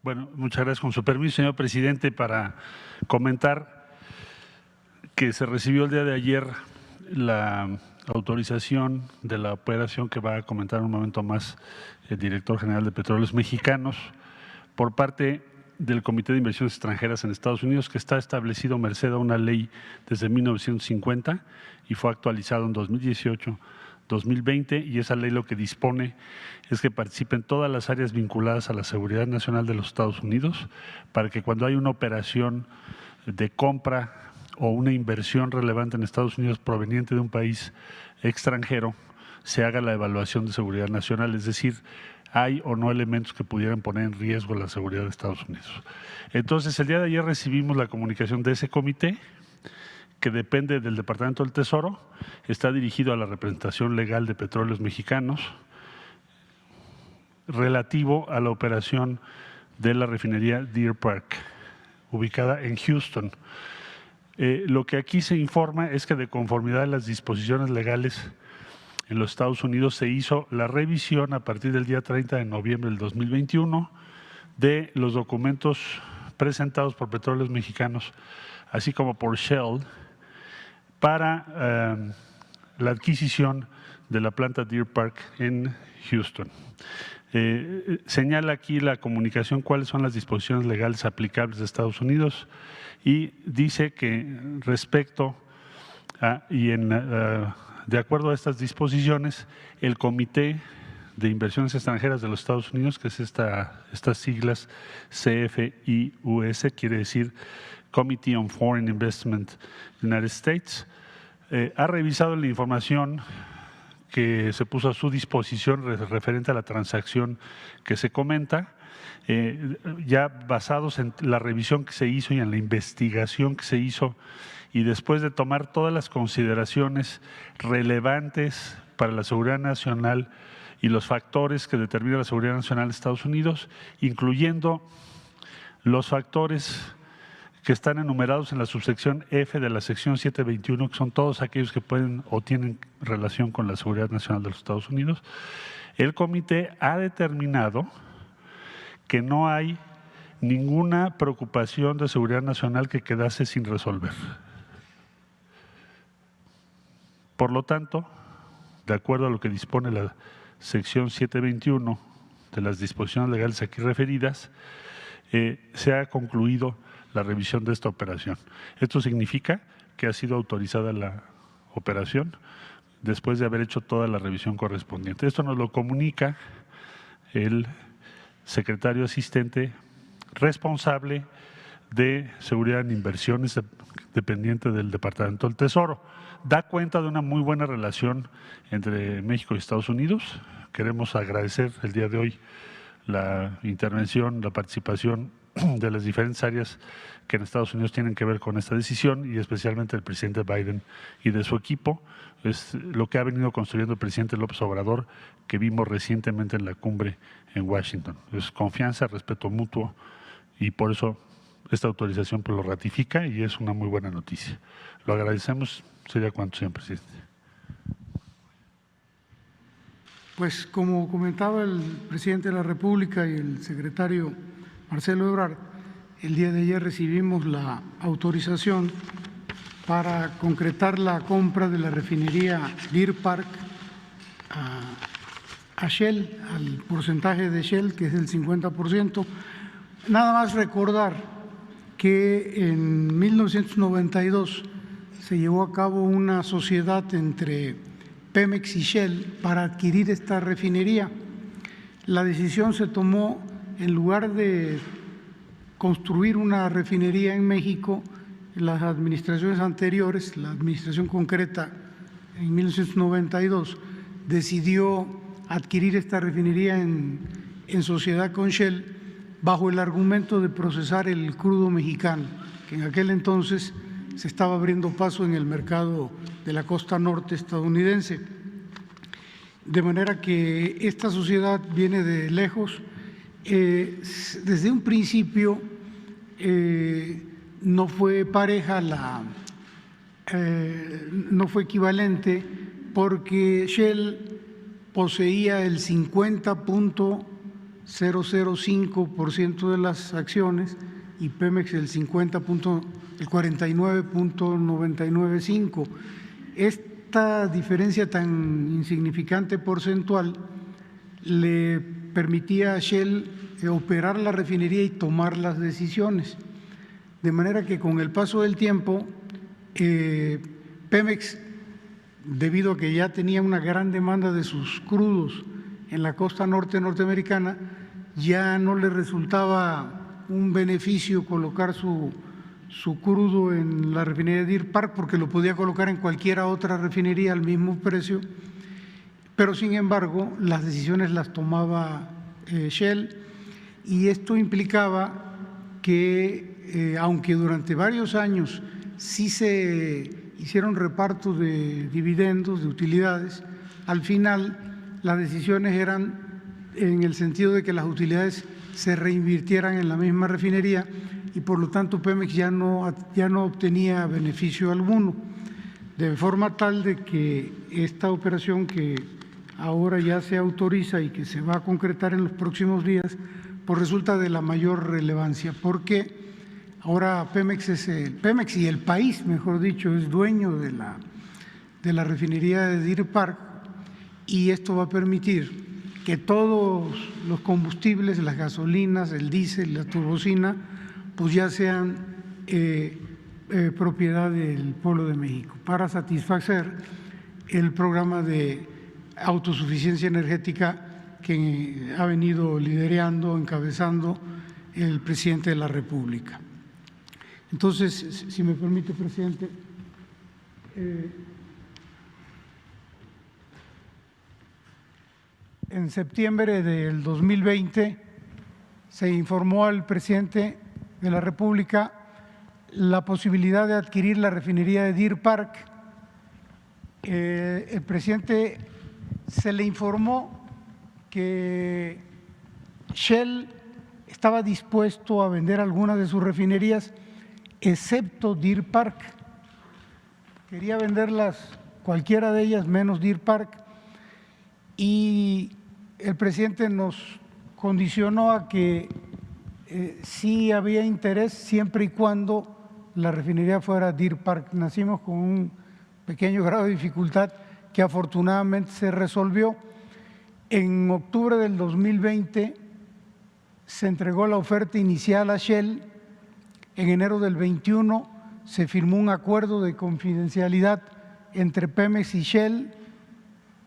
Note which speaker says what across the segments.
Speaker 1: Bueno, muchas gracias. Con su permiso, señor presidente, para comentar que se recibió el día de ayer la autorización de la operación que va a comentar en un momento más el director general de Petróleos Mexicanos por parte del Comité de Inversiones Extranjeras en Estados Unidos, que está establecido merced a una ley desde 1950 y fue actualizado en 2018-2020, y esa ley lo que dispone es que participen todas las áreas vinculadas a la seguridad nacional de los Estados Unidos para que cuando hay una operación de compra o una inversión relevante en Estados Unidos proveniente de un país extranjero, se haga la evaluación de seguridad nacional, es decir, hay o no elementos que pudieran poner en riesgo la seguridad de Estados Unidos. Entonces, el día de ayer recibimos la comunicación de ese comité, que depende del Departamento del Tesoro, está dirigido a la representación legal de Petróleos Mexicanos, relativo a la operación de la refinería Deer Park, ubicada en Houston. Lo que aquí se informa es que, de conformidad a las disposiciones legales en los Estados Unidos, se hizo la revisión a partir del día 30 de noviembre del 2021 de los documentos presentados por Petróleos Mexicanos, así como por Shell, para la adquisición de la planta Deer Park en Houston. Señala aquí la comunicación cuáles son las disposiciones legales aplicables de Estados Unidos y dice que respecto a de acuerdo a estas disposiciones, el Comité de Inversiones Extranjeras de los Estados Unidos, que es estas siglas CFIUS, quiere decir Committee on Foreign Investment United States, ha revisado la información que se puso a su disposición referente a la transacción que se comenta, ya basados en la revisión que se hizo y en la investigación que se hizo, y después de tomar todas las consideraciones relevantes para la seguridad nacional y los factores que determinan la seguridad nacional de Estados Unidos, incluyendo los factores que están enumerados en la subsección F de la sección 721, que son todos aquellos que pueden o tienen relación con la seguridad nacional de los Estados Unidos, el comité ha determinado que no hay ninguna preocupación de seguridad nacional que quedase sin resolver. Por lo tanto, de acuerdo a lo que dispone la sección 721 de las disposiciones legales aquí referidas, se ha concluido la revisión de esta operación. Esto significa que ha sido autorizada la operación después de haber hecho toda la revisión correspondiente. Esto nos lo comunica el secretario asistente responsable de seguridad en inversiones dependiente del Departamento del Tesoro. Da cuenta de una muy buena relación entre México y Estados Unidos. Queremos agradecer el día de hoy la intervención, la participación de las diferentes áreas que en Estados Unidos tienen que ver con esta decisión, y especialmente el presidente Biden y de su equipo. Es lo que ha venido construyendo el presidente López Obrador, que vimos recientemente en la cumbre en Washington. Es confianza, respeto mutuo, y por eso esta autorización pues lo ratifica y es una muy buena noticia. Lo agradecemos. Sería cuanto, señor presidente.
Speaker 2: Pues como comentaba el presidente de la República y el secretario Marcelo Ebrard, el día de ayer recibimos la autorización para concretar la compra de la refinería Deer Park a Shell, al porcentaje de Shell, que es el 50%. Nada más recordar que en 1992 se llevó a cabo una sociedad entre Pemex y Shell para adquirir esta refinería. La decisión se tomó, en lugar de construir una refinería en México, las administraciones anteriores, la administración concreta en 1992, decidió adquirir esta refinería en sociedad con Shell bajo el argumento de procesar el crudo mexicano, que en aquel entonces se estaba abriendo paso en el mercado de la costa norte estadounidense. De manera que esta sociedad viene de lejos. Desde un principio no fue pareja, no fue equivalente, porque Shell poseía el 50.5 0,05% de las acciones y Pemex el 49,995%. Esta diferencia tan insignificante porcentual le permitía a Shell operar la refinería y tomar las decisiones. De manera que con el paso del tiempo, Pemex, debido a que ya tenía una gran demanda de sus crudos en la costa norte norteamericana, ya no le resultaba un beneficio colocar su crudo en la refinería de Deer Park porque lo podía colocar en cualquier otra refinería al mismo precio, pero sin embargo las decisiones las tomaba Shell, y esto implicaba que aunque durante varios años sí se hicieron repartos de dividendos, de utilidades, al final las decisiones eran en el sentido de que las utilidades se reinvirtieran en la misma refinería y por lo tanto Pemex ya no obtenía beneficio alguno, de forma tal de que esta operación que ahora ya se autoriza y que se va a concretar en los próximos días, pues resulta de la mayor relevancia, porque ahora Pemex y el país, mejor dicho, es dueño de la refinería de Deer Park, y esto va a permitir que todos los combustibles, las gasolinas, el diésel, la turbocina, pues ya sean propiedad del pueblo de México para satisfacer el programa de autosuficiencia energética que ha venido liderando, encabezando el presidente de la República. Entonces, si me permite, presidente, en septiembre del 2020 se informó al presidente de la República la posibilidad de adquirir la refinería de Deer Park. El presidente se le informó que Shell estaba dispuesto a vender algunas de sus refinerías, excepto Deer Park. Quería venderlas, cualquiera de ellas, menos Deer Park, y el presidente nos condicionó a que sí había interés siempre y cuando la refinería fuera Deer Park. Nacimos con un pequeño grado de dificultad que afortunadamente se resolvió. En octubre del 2020 se entregó la oferta inicial a Shell. En enero del 21 se firmó un acuerdo de confidencialidad entre Pemex y Shell.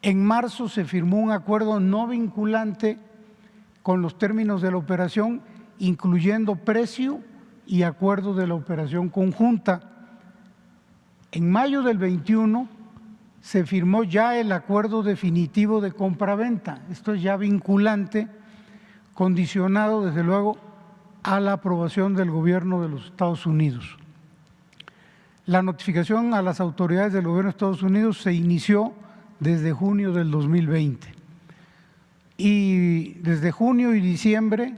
Speaker 2: En marzo se firmó un acuerdo no vinculante con los términos de la operación, incluyendo precio y acuerdo de la operación conjunta. En mayo del 21 se firmó ya el acuerdo definitivo de compraventa. Esto es ya vinculante, condicionado desde luego a la aprobación del gobierno de los Estados Unidos. La notificación a las autoridades del gobierno de Estados Unidos se inició desde junio del 2020 y desde junio y diciembre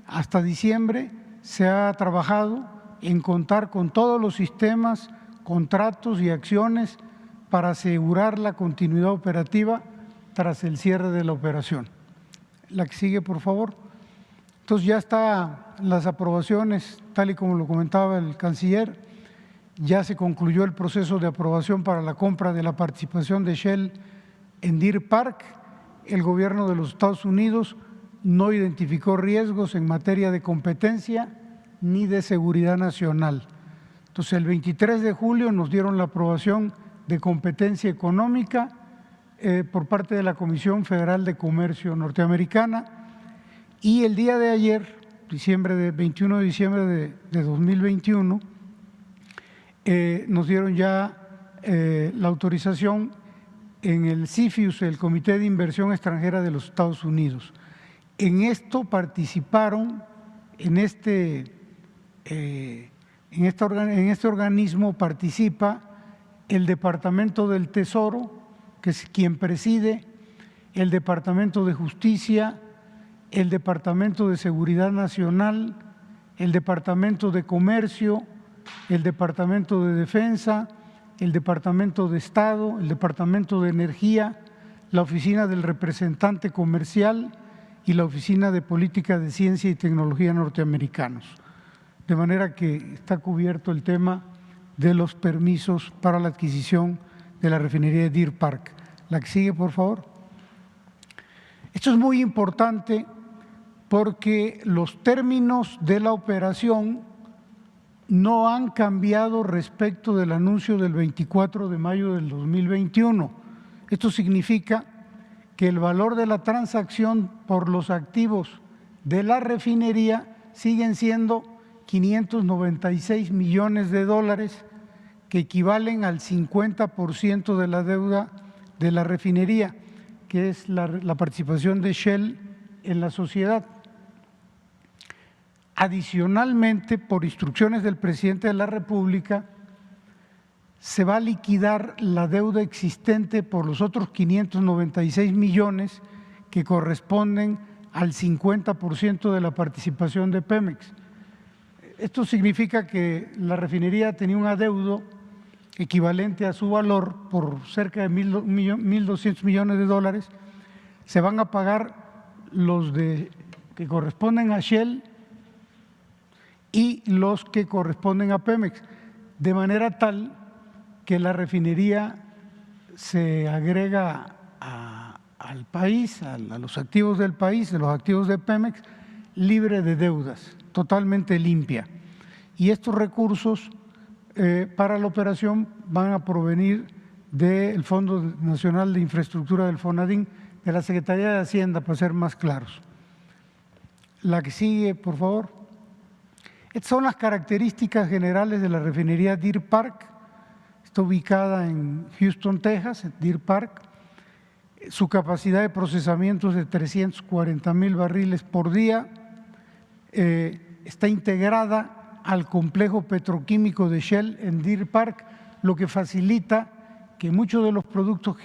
Speaker 2: hasta diciembre se ha trabajado en contar con todos los sistemas, contratos y acciones para asegurar la continuidad operativa tras el cierre de la operación. La que sigue, por favor. Entonces ya están las aprobaciones, tal y como lo comentaba el canciller, ya se concluyó el proceso de aprobación para la compra de la participación de Shell en Deer Park. El gobierno de los Estados Unidos no identificó riesgos en materia de competencia ni de seguridad nacional. Entonces, el 23 de julio nos dieron la aprobación de competencia económica por parte de la Comisión Federal de Comercio norteamericana, y el día de ayer, 21 de diciembre de 2021, nos dieron ya la autorización en el CFIUS, el Comité de Inversión Extranjera de los Estados Unidos. En esto participaron, en este organismo participa el Departamento del Tesoro, que es quien preside, el Departamento de Justicia, el Departamento de Seguridad Nacional, el Departamento de Comercio, el Departamento de Defensa, el Departamento de Estado, el Departamento de Energía, la Oficina del Representante Comercial, y la Oficina de Política de Ciencia y Tecnología norteamericanos. De manera que está cubierto el tema de los permisos para la adquisición de la refinería de Deer Park. La que sigue, por favor. Esto es muy importante porque los términos de la operación no han cambiado respecto del anuncio del 24 de mayo del 2021. Esto significa que el valor de la transacción por los activos de la refinería siguen siendo 596 millones de dólares, que equivalen al 50% de la deuda de la refinería, que es la participación de Shell en la sociedad. Adicionalmente, por instrucciones del presidente de la República, se va a liquidar la deuda existente por los otros 596 millones que corresponden al 50% de la participación de Pemex. Esto significa que la refinería tenía un adeudo equivalente a su valor por cerca de 1.200 millones de dólares. Se van a pagar los que corresponden a Shell y los que corresponden a Pemex, de manera tal que la refinería se agrega al país, a los activos del país, de los activos de Pemex, libre de deudas, totalmente limpia. Y estos recursos para la operación van a provenir del Fondo Nacional de Infraestructura del FONADIN, de la Secretaría de Hacienda, para ser más claros. La que sigue, por favor. Estas son las características generales de la refinería Deer Park. Está ubicada en Houston, Texas, Deer Park. Su capacidad de procesamiento es de 340,000 barriles por día. Está integrada al complejo petroquímico de Shell en Deer Park, lo que facilita que muchos de los productos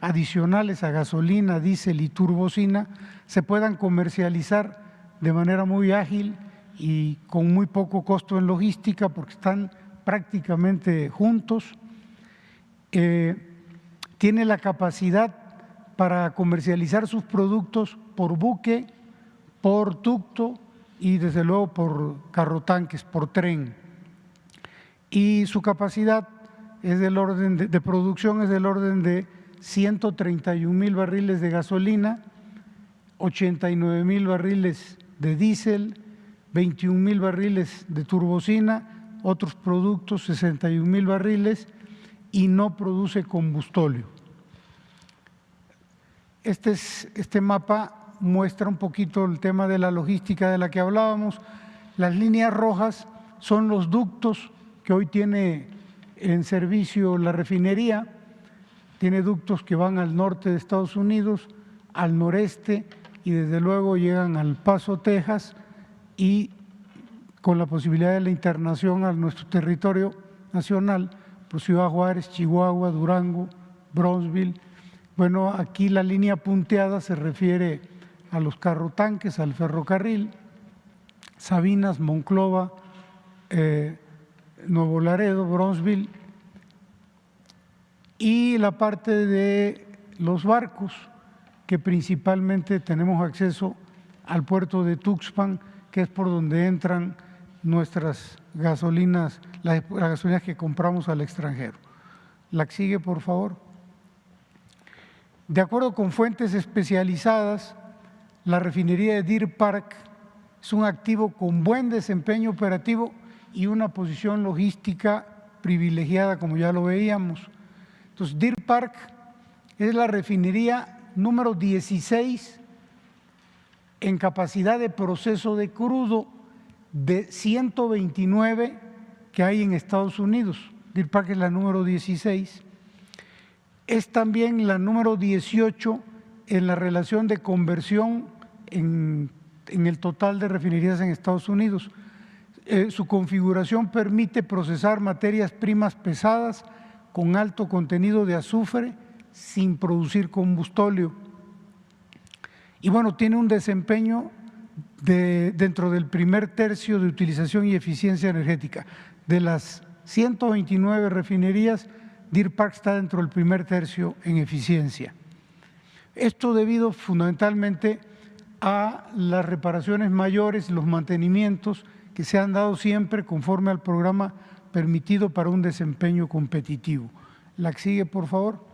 Speaker 2: adicionales a gasolina, diésel y turbocina se puedan comercializar de manera muy ágil y con muy poco costo en logística, porque están prácticamente juntos. Tiene la capacidad para comercializar sus productos por buque, por ducto y desde luego por carrotanques, por tren. Y su capacidad es del orden de producción es del orden de 131,000 barriles de gasolina, 89,000 barriles de diésel, 21,000 barriles de turbocina, otros productos 61,000 barriles, y no produce combustóleo. Este mapa muestra un poquito el tema de la logística de la que hablábamos. Las líneas rojas son los ductos que hoy tiene en servicio la refinería. Tiene ductos que van al norte de Estados Unidos, al noreste y desde luego llegan al Paso, Texas, y con la posibilidad de la internación a nuestro territorio nacional, por Ciudad Juárez, Chihuahua, Durango, Bronzeville. Bueno, aquí la línea punteada se refiere a los carrotanques, al ferrocarril, Sabinas, Monclova, Nuevo Laredo, Bronzeville, y la parte de los barcos, que principalmente tenemos acceso al puerto de Tuxpan, que es por donde entran nuestras gasolinas, las gasolinas que compramos al extranjero. La que sigue, por favor. De acuerdo con fuentes especializadas, la refinería de Deer Park es un activo con buen desempeño operativo y una posición logística privilegiada, como ya lo veíamos. Entonces, Deer Park es la refinería número 16 en capacidad de proceso de crudo de 129 que hay en Estados Unidos. Deer Park es la número 16. Es también la número 18 en la relación de conversión en el total de refinerías en Estados Unidos. Su configuración permite procesar materias primas pesadas con alto contenido de azufre sin producir combustóleo. Y bueno, tiene un desempeño dentro del primer tercio de utilización y eficiencia energética. De las 129 refinerías, Deer Park está dentro del primer tercio en eficiencia. Esto debido fundamentalmente a las reparaciones mayores, los mantenimientos que se han dado siempre conforme al programa permitido para un desempeño competitivo. La que sigue, por favor.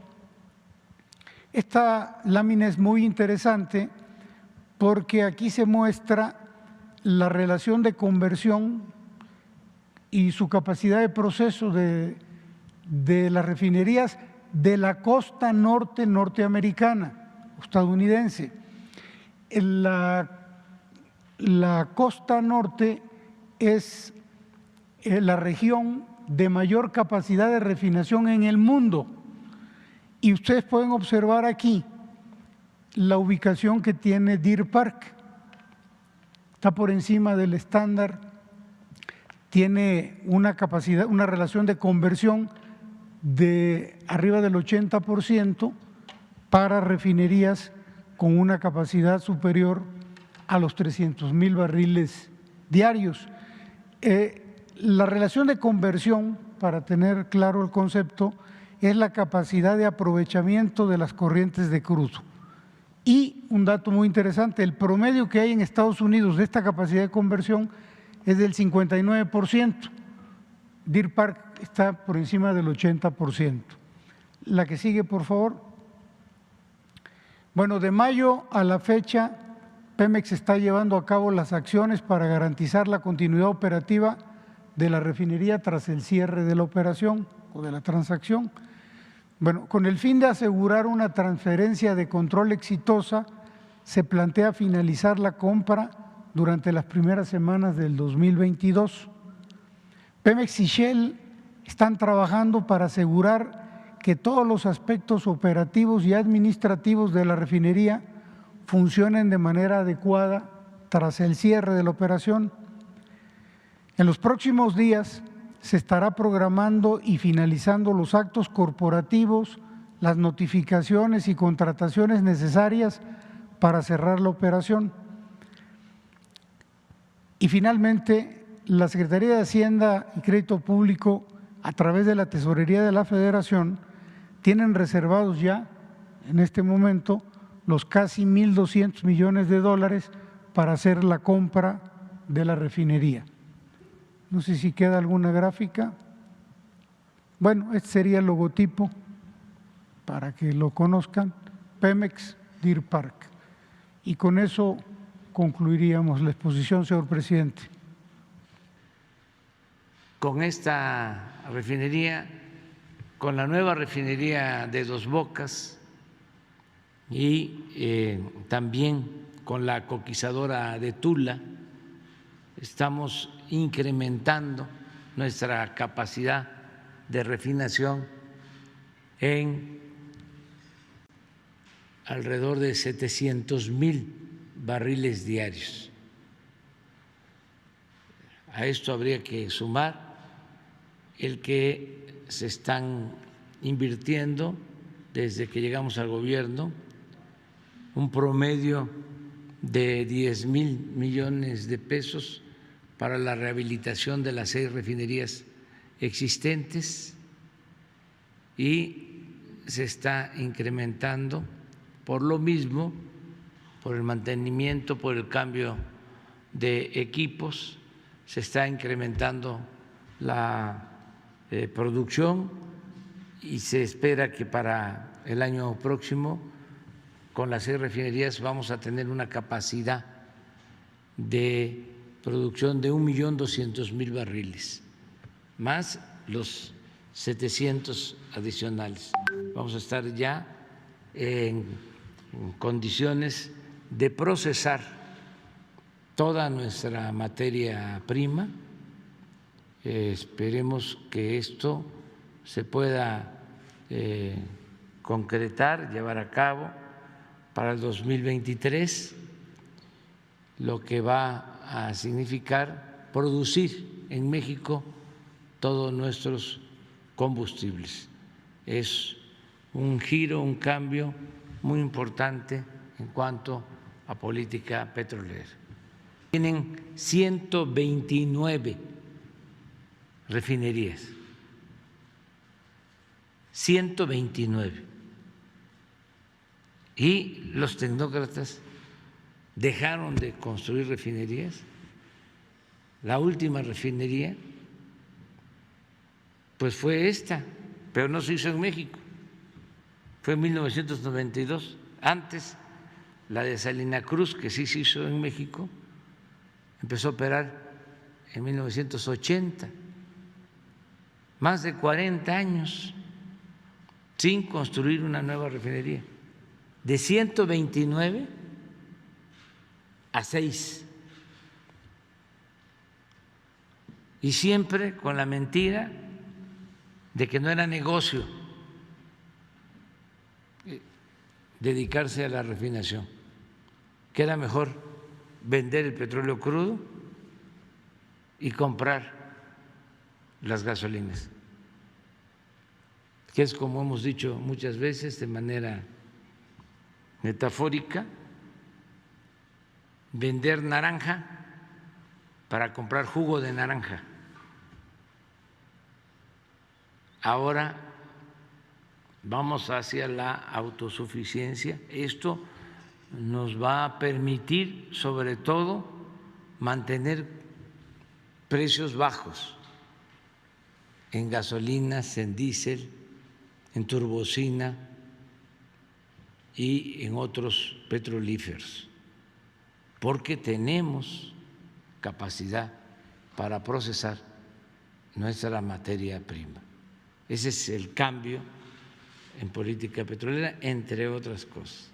Speaker 2: Esta lámina es muy interesante porque aquí se muestra la relación de conversión y su capacidad de proceso de las refinerías de la costa norte norteamericana, estadounidense. La costa norte es la región de mayor capacidad de refinación en el mundo. Y ustedes pueden observar aquí la ubicación que tiene Deer Park. Está por encima del estándar, tiene una capacidad, una relación de conversión de arriba del 80% para refinerías con una capacidad superior a los 300,000 barriles diarios. La relación de conversión, para tener claro el concepto, es la capacidad de aprovechamiento de las corrientes de crudo. Y un dato muy interesante, el promedio que hay en Estados Unidos de esta capacidad de conversión es del 59%. Deer Park está por encima del 80%. La que sigue, por favor. Bueno, de mayo a la fecha, Pemex está llevando a cabo las acciones para garantizar la continuidad operativa de la refinería tras el cierre de la operación o de la transacción. Bueno, con el fin de asegurar una transferencia de control exitosa, se plantea finalizar la compra durante las primeras semanas del 2022. Pemex y Shell están trabajando para asegurar que todos los aspectos operativos y administrativos de la refinería funcionen de manera adecuada tras el cierre de la operación. En los próximos días se estará programando y finalizando los actos corporativos, las notificaciones y contrataciones necesarias para cerrar la operación. Y finalmente, la Secretaría de Hacienda y Crédito Público, a través de la Tesorería de la Federación, tienen reservados ya, en este momento, los casi 1.200 millones de dólares para hacer la compra de la refinería. No sé si queda alguna gráfica. Bueno, este sería el logotipo para que lo conozcan, Pemex Deer Park. Y con eso concluiríamos la exposición, señor presidente.
Speaker 3: Con esta refinería, con la nueva refinería de Dos Bocas y también con la coquizadora de Tula, estamos incrementando nuestra capacidad de refinación en alrededor de 700,000 barriles diarios. A esto habría que sumar el que se están invirtiendo desde que llegamos al gobierno un promedio de 10,000 millones de pesos para la rehabilitación de las 6 refinerías existentes y se está incrementando por lo mismo, por el mantenimiento, por el cambio de equipos, se está incrementando la producción y se espera que para el año próximo con las 6 refinerías vamos a tener una capacidad de producción de 1.200.000 barriles, más los 700 adicionales. Vamos a estar ya en condiciones de procesar toda nuestra materia prima. Esperemos que esto se pueda concretar, llevar a cabo para el 2023, lo que va a significar producir en México todos nuestros combustibles. Es un giro, un cambio muy importante en cuanto a política petrolera. Tienen 129 refinerías, 129. Y los tecnócratas dejaron de construir refinerías. La última refinería pues fue esta, pero no se hizo en México, fue en 1992. Antes, la de Salina Cruz, que sí se hizo en México, empezó a operar en 1980, más de 40 años sin construir una nueva refinería, de 129 a 6. Y siempre con la mentira de que no era negocio dedicarse a la refinación, que era mejor vender el petróleo crudo y comprar las gasolinas, que es, como hemos dicho muchas veces de manera metafórica, vender naranja para comprar jugo de naranja. Ahora vamos hacia la autosuficiencia. Esto nos va a permitir, sobre todo, mantener precios bajos en gasolinas, en diésel, en turbocina y en otros petrolíferos, porque tenemos capacidad para procesar nuestra materia prima. Ese es el cambio en política petrolera, entre otras cosas.